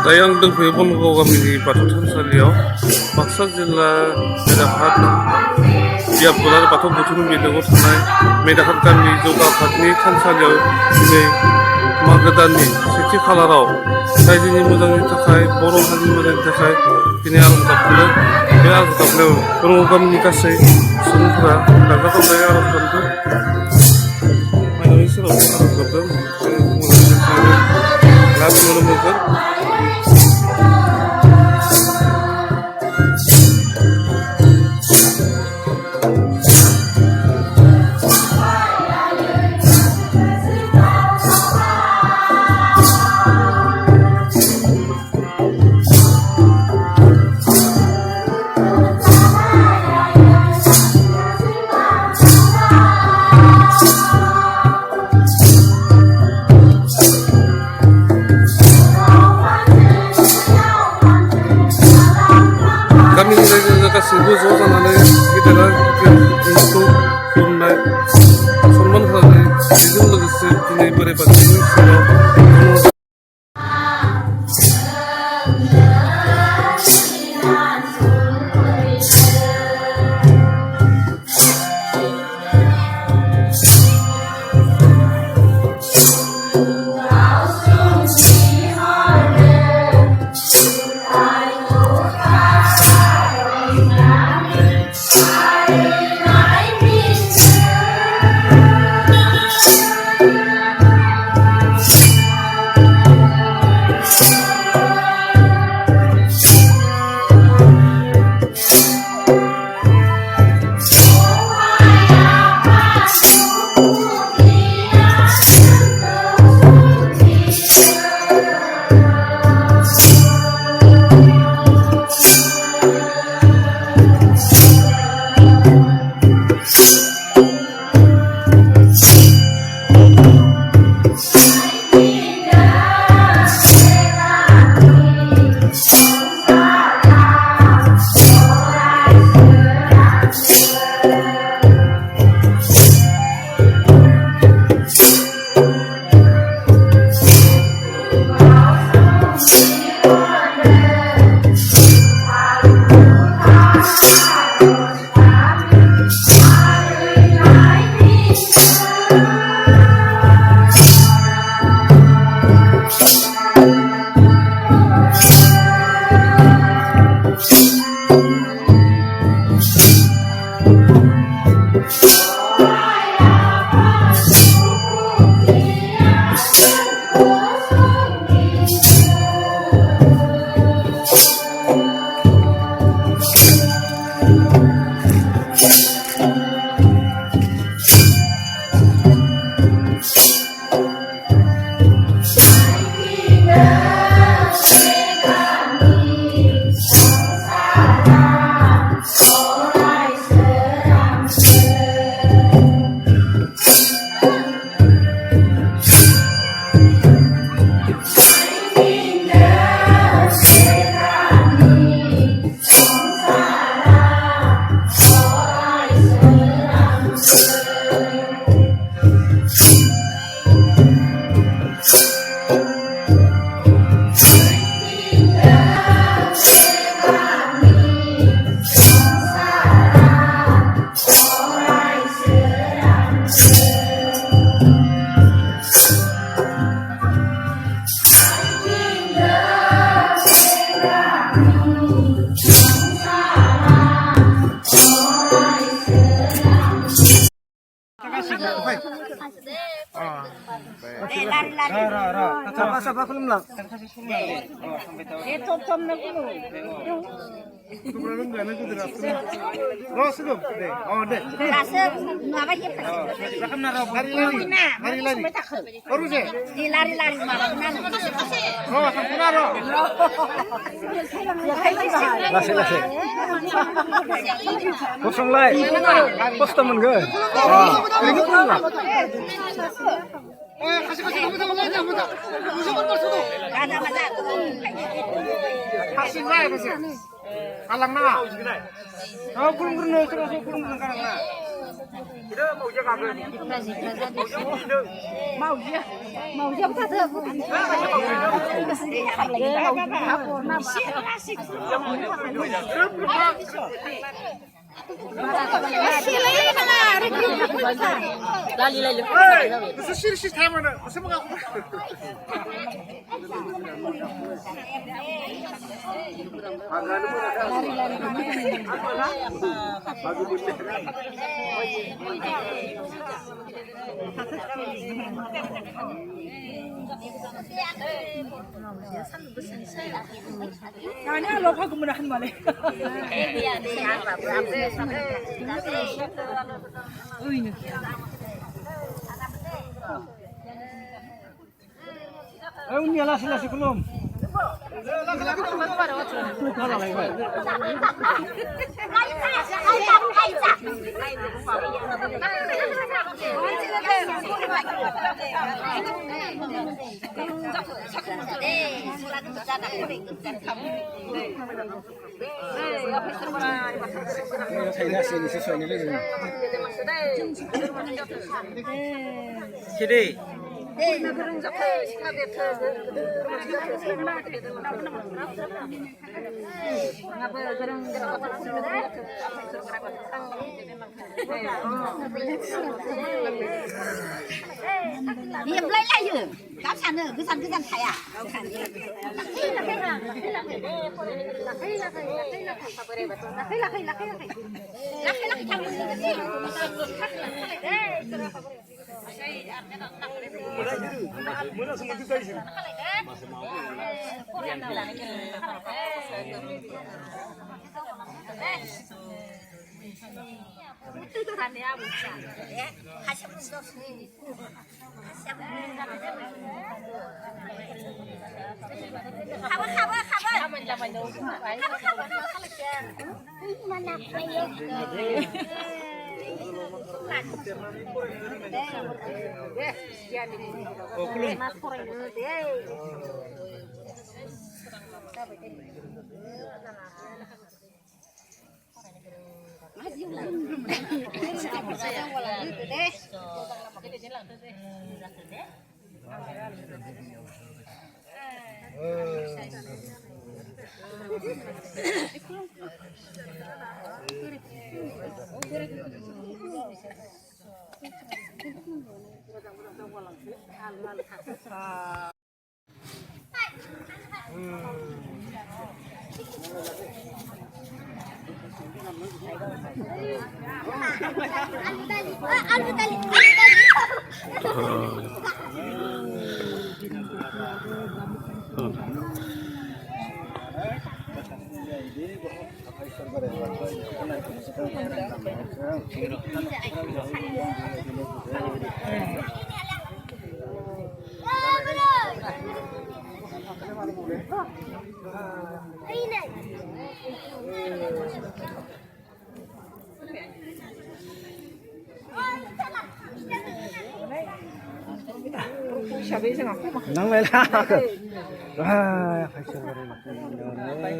दायो आं दंफैयो बनगाव गामिनि बाथौ थानसालियाव बाक्सा जिल्ला मेदाखात बियाबदुल आरो बाथौ बुथुम बेन्दोङाव थानाय मेदाखात गामि जौगा आफादनि थानसालियाव दिनै मागो दाननि सेथि खालाराव रायजोनि मोजांनि थाखाय बर' हारिनि मोजांनि थाखाय दिनै आरज गाबदों। बे आरज गाबनायाव बर' गामिनि गासै सुबुंफोरा गाजा गोमजायै आरज गाबदों। माइनावनि सेराव आरज गाबदों लाभ नुनो मोनगोन। गामिनि रायजो गासैबो ज' जानानै गेदेरा उन्दैखौ खुलुमनाय सनमान होनानै बेजों लोगोसे दिनै बोराइ बाथौनि सेराव Siapa belum lah? Itu pemne dulu. Kalang na. Oh, kurung-kurung terus kurung-kurung kalang na. Itu mau dia kagak? Mau dia. Mau dia apa tuh? 무슨 실시 타면은 무슨 뭐가 아니야, 너 방금 한 말에. 의는. 언니 라슬라슬 그놈 Kiri. Niệm lấy lại chứ, các sản nữa cứ dần thải à? nắng lên la à phải chơi cái này